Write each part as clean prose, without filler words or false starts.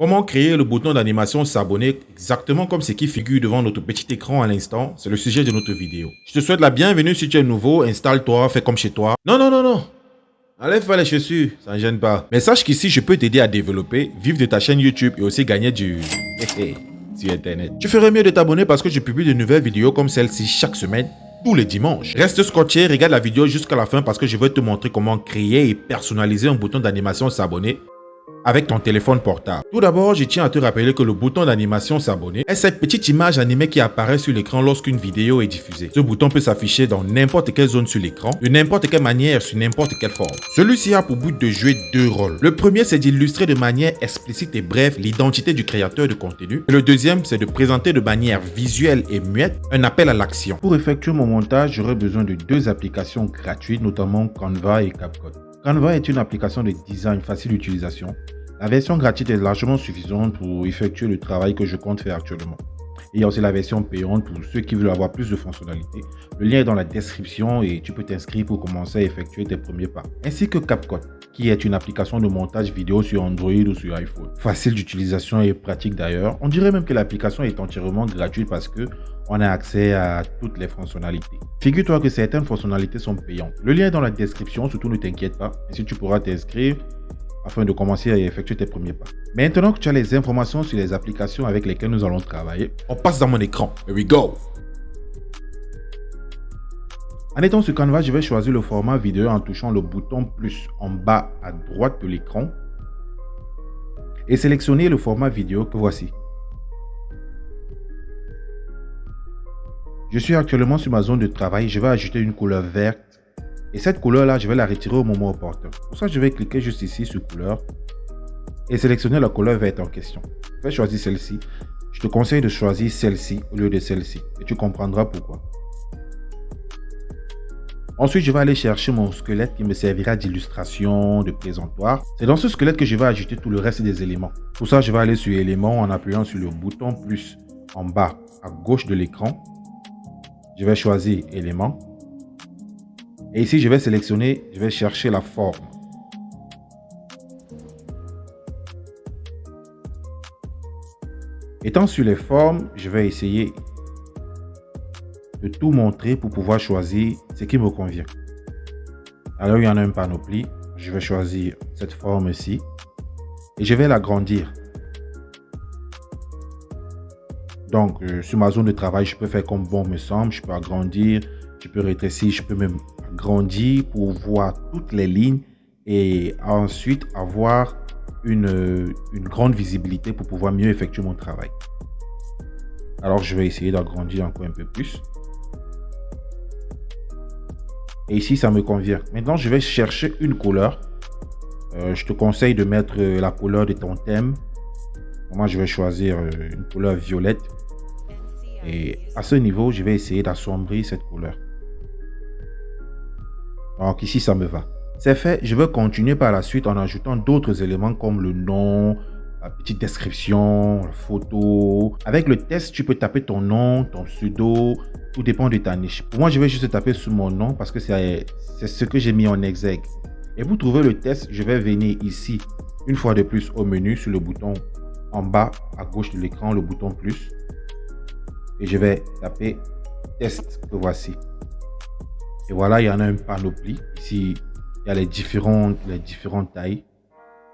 Comment créer le bouton d'animation s'abonner exactement comme ce qui figure devant notre petit écran à l'instant? C'est le sujet de notre vidéo. Je te souhaite la bienvenue si tu es nouveau, installe-toi, fais comme chez toi. Non. Enlève pas les chaussures, ça ne gêne pas. Mais sache qu'ici, je peux t'aider à développer, vivre de ta chaîne YouTube et aussi gagner du sur Internet. Tu ferais mieux de t'abonner parce que je publie de nouvelles vidéos comme celle-ci chaque semaine, tous les dimanches. Reste scotché, regarde la vidéo jusqu'à la fin parce que je vais te montrer comment créer et personnaliser un bouton d'animation s'abonner avec ton téléphone portable. Tout d'abord, je tiens à te rappeler que le bouton d'animation s'abonner est cette petite image animée qui apparaît sur l'écran lorsqu'une vidéo est diffusée. Ce bouton peut s'afficher dans n'importe quelle zone sur l'écran, de n'importe quelle manière, sur n'importe quelle forme. Celui-ci a pour but de jouer deux rôles. Le premier, c'est d'illustrer de manière explicite et brève l'identité du créateur de contenu. Et le deuxième, c'est de présenter de manière visuelle et muette un appel à l'action. Pour effectuer mon montage, j'aurai besoin de deux applications gratuites, notamment Canva et CapCut. Canva est une application de design facile d'utilisation. La version gratuite est largement suffisante pour effectuer le travail que je compte faire actuellement. Il y a aussi la version payante pour ceux qui veulent avoir plus de fonctionnalités. Le lien est dans la description et tu peux t'inscrire pour commencer à effectuer tes premiers pas. Ainsi que CapCut, qui est une application de montage vidéo sur Android ou sur iPhone. Facile d'utilisation et pratique d'ailleurs. On dirait même que l'application est entièrement gratuite parce que on a accès à toutes les fonctionnalités. Figure-toi que certaines fonctionnalités sont payantes. Le lien est dans la description, surtout ne t'inquiète pas. Ainsi tu pourras t'inscrire afin de commencer à effectuer tes premiers pas. Maintenant que tu as les informations sur les applications avec lesquelles nous allons travailler, on passe dans mon écran. Here we go! En étant sur Canva, je vais choisir le format vidéo en touchant le bouton plus en bas à droite de l'écran et sélectionner le format vidéo que voici. Je suis actuellement sur ma zone de travail, je vais ajouter une couleur verte. Et cette couleur-là, je vais la retirer au moment opportun. Pour ça, je vais cliquer juste ici sur couleur et sélectionner la couleur verte en question. Je vais choisir celle-ci. Je te conseille de choisir celle-ci au lieu de celle-ci. Et tu comprendras pourquoi. Ensuite, je vais aller chercher mon squelette qui me servira d'illustration, de présentoir. C'est dans ce squelette que je vais ajouter tout le reste des éléments. Pour ça, je vais aller sur éléments en appuyant sur le bouton plus en bas à gauche de l'écran. Je vais choisir éléments. Et ici, je vais sélectionner, je vais chercher la forme. Étant sur les formes, je vais essayer de tout montrer pour pouvoir choisir ce qui me convient. Alors, il y en a une panoplie. Je vais choisir cette forme-ci et je vais l'agrandir. Donc, sur ma zone de travail, je peux faire comme bon me semble. Je peux agrandir, je peux rétrécir, je peux même agrandir pour voir toutes les lignes et ensuite avoir une grande visibilité pour pouvoir mieux effectuer mon travail. Alors, je vais essayer d'agrandir encore un peu plus. Et ici, ça me convient. Maintenant, je vais chercher une couleur. Je te conseille de mettre la couleur de ton thème. Moi, je vais choisir une couleur violette. Et à ce niveau, je vais essayer d'assombrir cette couleur. Donc ici, ça me va. C'est fait, je vais continuer par la suite en ajoutant d'autres éléments comme le nom, la petite description, la photo. Avec le test, tu peux taper ton nom, ton pseudo, tout dépend de ta niche. Pour moi, je vais juste taper sous mon nom parce que c'est ce que j'ai mis en exergue. Et pour trouver le test, je vais venir ici, une fois de plus au menu, sur le bouton en bas à gauche de l'écran, le bouton plus. Et je vais taper test que voici. Et voilà, il y en a une panoplie. Ici, il y a les différentes tailles.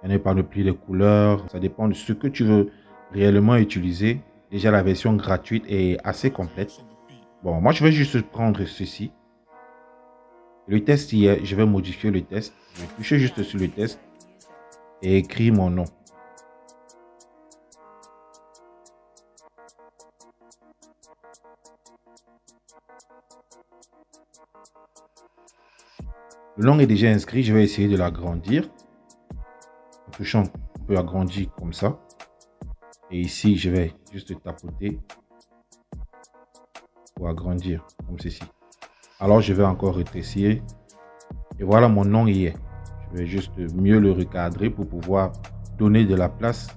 Il y en a une panoplie de couleurs. Ça dépend de ce que tu veux réellement utiliser. Déjà, la version gratuite est assez complète. Bon, moi, je vais juste prendre ceci. Le test y est. Je vais modifier le test. Je vais toucher juste sur le test et écrire mon nom. Le nom est déjà inscrit, je vais essayer de l'agrandir. En touchant, on peut agrandir comme ça. Et ici, je vais juste tapoter pour agrandir comme ceci. Alors, je vais encore rétrécir. Et voilà, mon nom y est. Je vais juste mieux le recadrer pour pouvoir donner de la place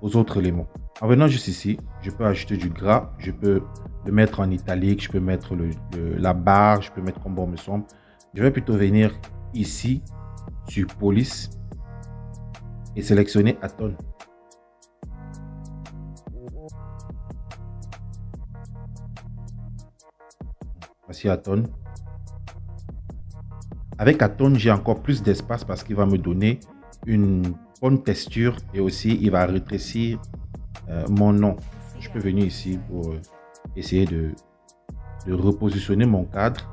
aux autres éléments. En venant juste ici, je peux ajouter du gras. Je peux le mettre en italique, je peux mettre la barre, je peux mettre comme bon me semble. Je vais plutôt venir ici sur police et sélectionner Aton. Voici Aton. Avec Aton, j'ai encore plus d'espace parce qu'il va me donner une bonne texture et aussi il va rétrécir mon nom. Je peux venir ici pour essayer de repositionner mon cadre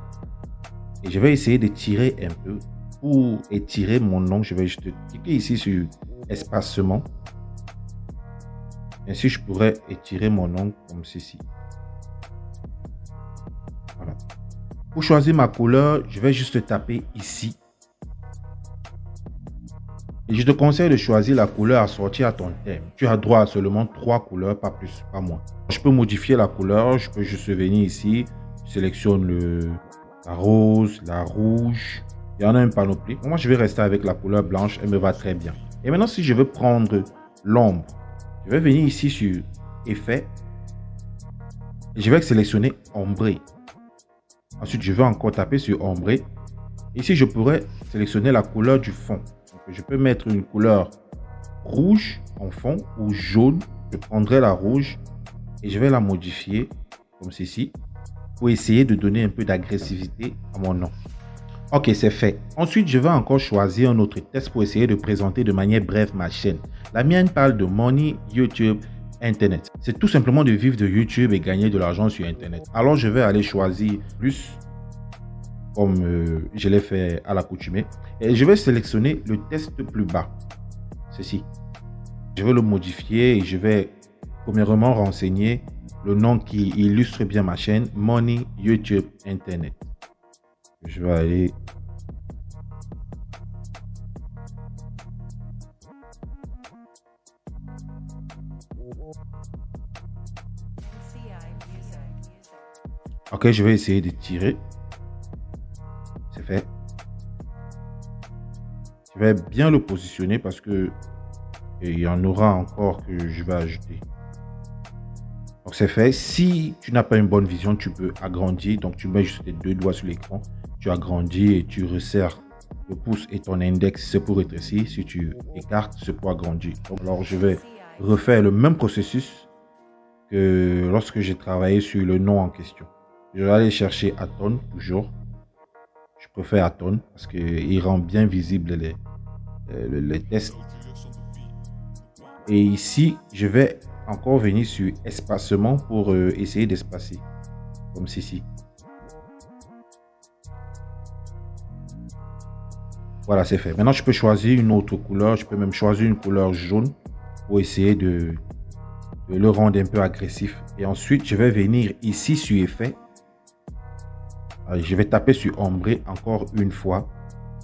et je vais essayer d'étirer un peu. Pour étirer mon nom, je vais juste cliquer ici sur espacement. Ainsi, je pourrais étirer mon nom comme ceci. Voilà. Pour choisir ma couleur, je vais juste taper ici. Et je te conseille de choisir la couleur assortie à ton thème. Tu as droit à seulement 3 couleurs, pas plus, pas moins. Je peux modifier la couleur, je peux juste venir ici, je sélectionne la rose, la rouge. Il y en a une panoplie. Moi, je vais rester avec la couleur blanche, elle me va très bien. Et maintenant, si je veux prendre l'ombre, je vais venir ici sur Effet. Et je vais sélectionner Ombré. Ensuite, je vais encore taper sur Ombré. Ici, je pourrais sélectionner la couleur du fond. Donc, je peux mettre une couleur rouge en fond ou jaune. Je prendrai la rouge et je vais la modifier comme ceci pour essayer de donner un peu d'agressivité à mon nom. Ok, c'est fait. Ensuite, je vais encore choisir un autre test pour essayer de présenter de manière brève ma chaîne. La mienne parle de Money, YouTube, Internet. C'est tout simplement de vivre de YouTube et gagner de l'argent sur Internet. Alors, je vais aller choisir plus comme je l'ai fait à l'accoutumée. Et je vais sélectionner le test plus bas. Ceci. Je vais le modifier et je vais premièrement renseigner le nom qui illustre bien ma chaîne, Money, YouTube, Internet. Je vais aller. Ok, je vais essayer de tirer. C'est fait. Je vais bien le positionner parce que il y en aura encore que je vais ajouter. Donc c'est fait. Si tu n'as pas une bonne vision, tu peux agrandir. Donc tu mets juste tes 2 doigts sur l'écran. Tu agrandis et tu resserres le pouce et ton index, c'est pour rétrécir. Si tu écartes, c'est pour agrandir. Donc, alors je vais refaire le même processus que lorsque j'ai travaillé sur le nom en question. Je vais aller chercher Aton toujours. Je préfère Aton parce qu'il rend bien visible les tests. Et ici, je vais encore venir sur espacement pour essayer d'espacer comme ceci. Voilà, c'est fait. Maintenant, je peux choisir une autre couleur. Je peux même choisir une couleur jaune pour essayer de le rendre un peu agressif. Et ensuite, je vais venir ici sur Effet. Je vais taper sur Ombré encore une fois.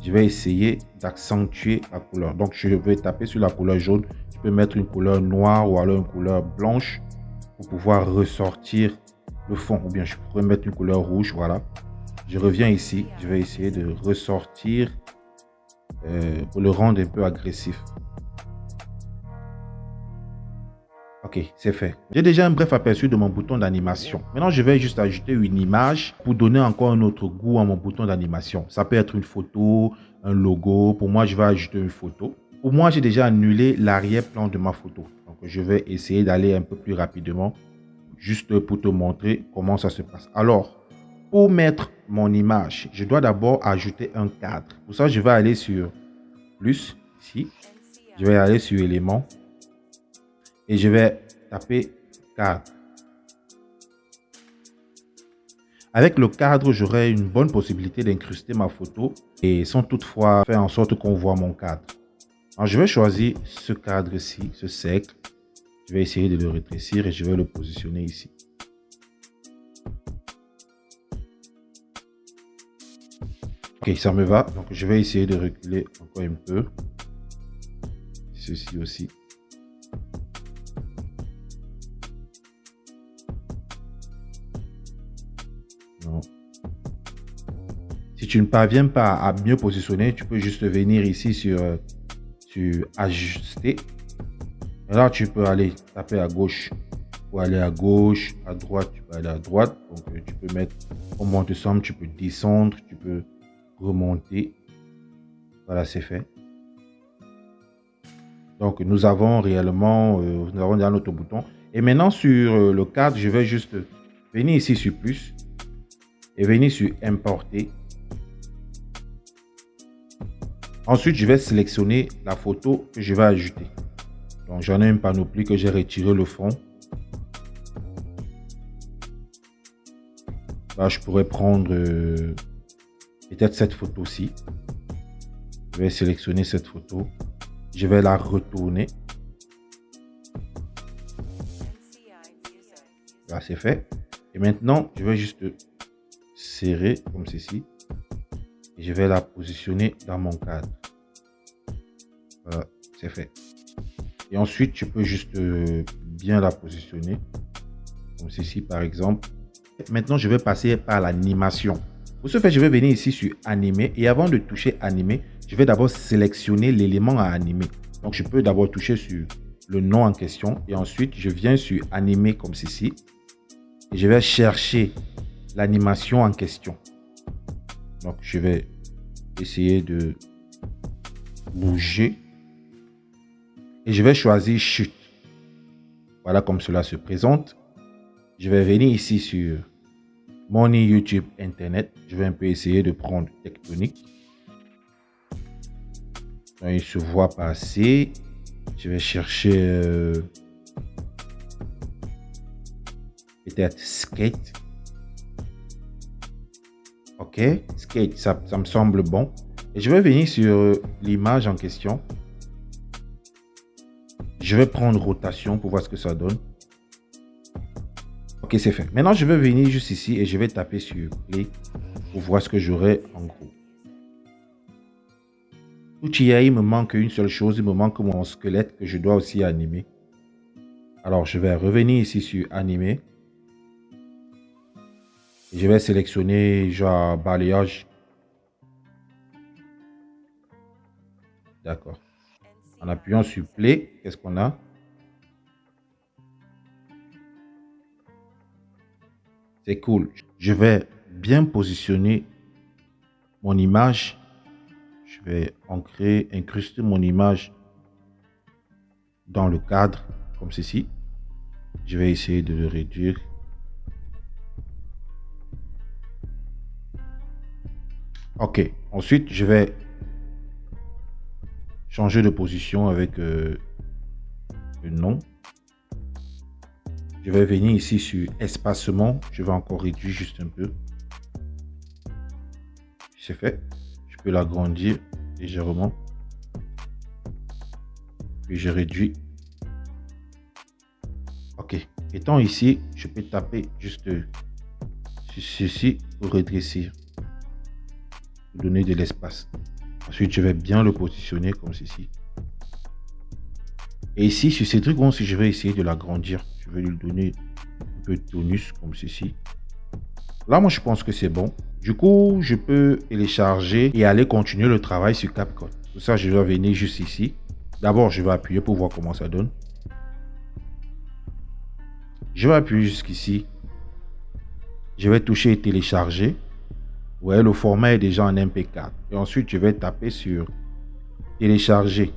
Je vais essayer d'accentuer la couleur. Donc, je vais taper sur la couleur jaune. Je peux mettre une couleur noire ou alors une couleur blanche pour pouvoir ressortir le fond. Ou bien, je pourrais mettre une couleur rouge. Voilà. Je reviens ici. Je vais essayer de ressortir pour le rendre un peu agressif. Ok, c'est fait. J'ai déjà un bref aperçu de mon bouton d'animation. Maintenant, je vais juste ajouter une image pour donner encore un autre goût à mon bouton d'animation. Ça peut être une photo, un logo. Pour moi, je vais ajouter une photo. Pour moi, j'ai déjà annulé l'arrière-plan de ma photo. Donc, je vais essayer d'aller un peu plus rapidement, juste pour te montrer comment ça se passe. Alors, pour mettre mon image, je dois d'abord ajouter un cadre. Pour ça, je vais aller sur plus, ici. Je vais aller sur éléments. Et je vais taper cadre. Avec le cadre, j'aurai une bonne possibilité d'incruster ma photo et sans toutefois faire en sorte qu'on voit mon cadre. Alors, je vais choisir ce cadre-ci, ce cercle. Je vais essayer de le rétrécir et je vais le positionner ici. Ok, ça me va. Donc, je vais essayer de reculer encore un peu. Ceci aussi. Non. Si tu ne parviens pas à mieux positionner, tu peux juste venir ici sur ajuster. Et là, tu peux aller taper à gauche pour aller à gauche, à droite, tu peux aller à droite. Donc, tu peux mettre au monte somme, tu peux descendre, tu peux remonter. Voilà, c'est fait. Donc, nous avons réellement, nous avons déjà notre bouton. Et maintenant, sur le cadre, je vais juste venir ici sur plus. et venir sur importer. Ensuite, je vais sélectionner la photo que je vais ajouter. Donc, j'en ai une panoplie que j'ai retiré le fond. Là, je pourrais prendre peut-être cette photo-ci. Je vais sélectionner cette photo. Je vais la retourner. Là, c'est fait. Et maintenant, je vais juste serrer comme ceci. Et je vais la positionner dans mon cadre. Voilà, c'est fait. Et ensuite, je peux juste bien la positionner. Comme ceci, par exemple. Maintenant, je vais passer par l'animation. Pour ce faire, je vais venir ici sur animer. Et avant de toucher animer, je vais d'abord sélectionner l'élément à animer. Donc, je peux d'abord toucher sur le nom en question. Et ensuite, je viens sur animer comme ceci. Et je vais chercher l'animation en question. Donc, je vais essayer de bouger. Et je vais choisir chute. Voilà comme cela se présente. Je vais venir ici sur mon YouTube Internet. Je vais un peu essayer de prendre tectonique. Donc, il se voit passer. Je vais chercher peut-être skate. Ok, skate, ça me semble bon. Et je vais venir sur l'image en question. Je vais prendre rotation pour voir ce que ça donne. Ok, c'est fait. Maintenant, je vais venir juste ici et je vais taper sur play pour voir ce que j'aurai en gros. Tout y est, il me manque une seule chose. Il me manque mon squelette que je dois aussi animer. Alors, je vais revenir ici sur animer. Je vais sélectionner genre balayage. D'accord. En appuyant sur play, qu'est-ce qu'on a? C'est cool. Je vais bien positionner mon image. Je vais incruster mon image dans le cadre comme ceci. Je vais essayer de le réduire. Ok, ensuite je vais changer de position avec le nom. Je vais venir ici sur espacement. Je vais encore réduire juste un peu. C'est fait. Je peux l'agrandir légèrement. Puis je réduis. Ok. Étant ici, je peux taper juste sur ceci pour rétrécir. Donner de l'espace. Ensuite, je vais bien le positionner comme ceci. Et ici, sur ces trucs, si je vais essayer de l'agrandir, je vais lui donner un peu de tonus comme ceci. Là, moi, je pense que c'est bon. Du coup, je peux télécharger et aller continuer le travail sur CapCut. Pour ça, je vais venir juste ici. D'abord, je vais appuyer pour voir comment ça donne. Je vais appuyer jusqu'ici. Je vais toucher et télécharger. Vous voyez, le format est déjà en MP4. Et ensuite, je vais taper sur télécharger.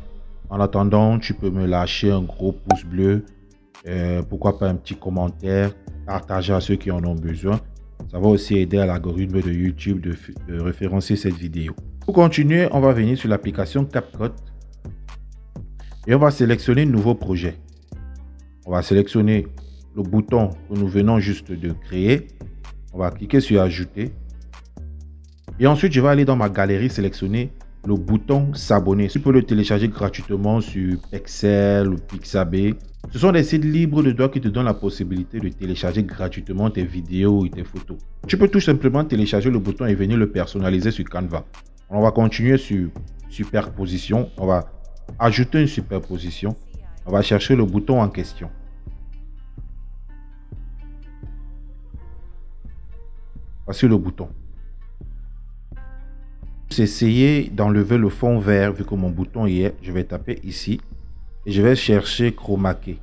En attendant, tu peux me lâcher un gros pouce bleu. Pourquoi pas un petit commentaire. Partager à ceux qui en ont besoin. Ça va aussi aider à l'algorithme de YouTube de référencer cette vidéo. Pour continuer, on va venir sur l'application CapCut. Et on va sélectionner nouveau projet. On va sélectionner le bouton que nous venons juste de créer. On va cliquer sur ajouter. Et ensuite, je vais aller dans ma galerie, sélectionner le bouton s'abonner. Tu peux le télécharger gratuitement sur Excel ou Pixabay. Ce sont des sites libres de droit qui te donnent la possibilité de télécharger gratuitement tes vidéos et tes photos. Tu peux tout simplement télécharger le bouton et venir le personnaliser sur Canva. On va continuer sur superposition. On va ajouter une superposition. On va chercher le bouton en question. Voici le bouton. Essayer d'enlever le fond vert vu que mon bouton y est. Je vais taper ici et je vais chercher chroma key.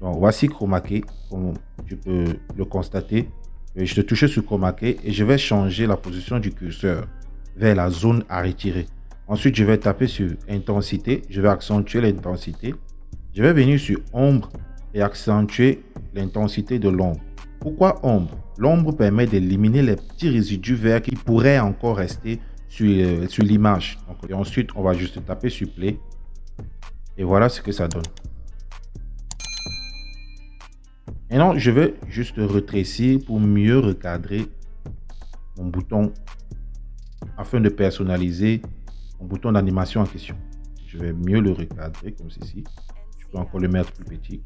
Donc voici chroma key, comme tu peux le constater. Je vais toucher sur chroma key et je vais changer la position du curseur vers la zone à retirer. Ensuite, je vais taper sur intensité. Je vais accentuer l'intensité. Je vais venir sur ombre et accentuer l'intensité de l'ombre. Pourquoi ombre? L'ombre permet d'éliminer les petits résidus verts qui pourraient encore rester sur l'image. Et ensuite, on va juste taper sur Play. Et voilà ce que ça donne. Maintenant, je vais juste rétrécir pour mieux recadrer mon bouton afin de personnaliser mon bouton d'animation en question. Je vais mieux le recadrer comme ceci. Je peux encore le mettre plus petit.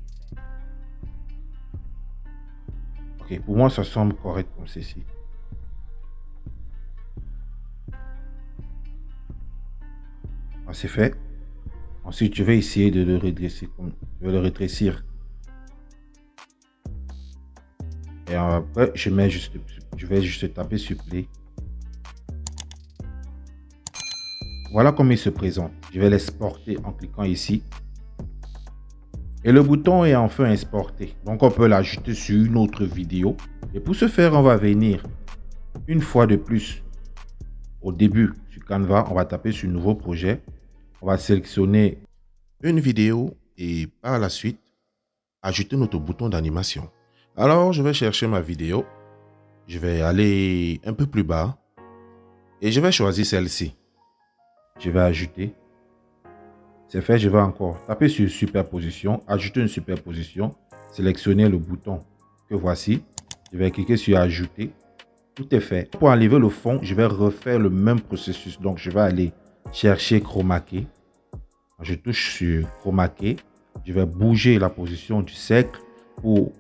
Ok, pour moi, ça semble correct comme ceci. C'est fait. Ensuite, je vais essayer de le redresser. Je vais le rétrécir. Et après, je vais juste taper sur Play. Voilà comment il se présente. Je vais l'exporter en cliquant ici. Et le bouton est enfin exporté. Donc, on peut l'ajouter sur une autre vidéo. Et pour ce faire, on va venir une fois de plus au début sur Canva. On va taper sur Nouveau projet. On va sélectionner une vidéo et par la suite, ajouter notre bouton d'animation. Alors, je vais chercher ma vidéo. Je vais aller un peu plus bas et je vais choisir celle-ci. Je vais ajouter. C'est fait, je vais encore taper sur superposition, ajouter une superposition, sélectionner le bouton que voici. Je vais cliquer sur ajouter. Tout est fait. Pour enlever le fond, je vais refaire le même processus. Donc, je vais aller chercher chroma key. Je touche sur chroma key. Je vais bouger la position du cercle pour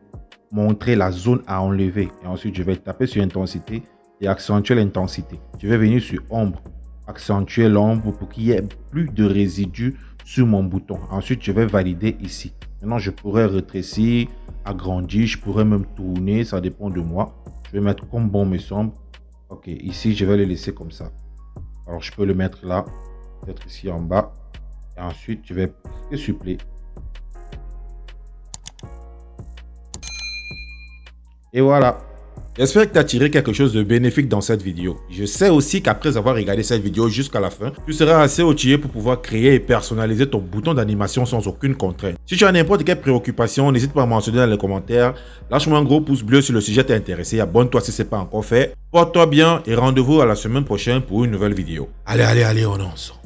montrer la zone à enlever. Et ensuite, je vais taper sur intensité et accentuer l'intensité. Je vais venir sur ombre, accentuer l'ombre pour qu'il y ait plus de résidus sur mon bouton. Ensuite, je vais valider ici. Maintenant, je pourrais rétrécir, agrandir, je pourrais même tourner, ça dépend de moi. Je vais mettre comme bon me semble. Ok, ici, je vais le laisser comme ça. Alors, je peux le mettre là, peut-être ici en bas. Et ensuite, je vais cliquer sur Play. Et voilà. J'espère que tu as tiré quelque chose de bénéfique dans cette vidéo. Je sais aussi qu'après avoir regardé cette vidéo jusqu'à la fin, tu seras assez outillé pour pouvoir créer et personnaliser ton bouton d'animation sans aucune contrainte. Si tu as n'importe quelle préoccupation, n'hésite pas à mentionner dans les commentaires. Lâche-moi un gros pouce bleu si le sujet t'est intéressé. Abonne-toi si ce n'est pas encore fait. Porte-toi bien et rendez-vous à la semaine prochaine pour une nouvelle vidéo. Allez, on lance.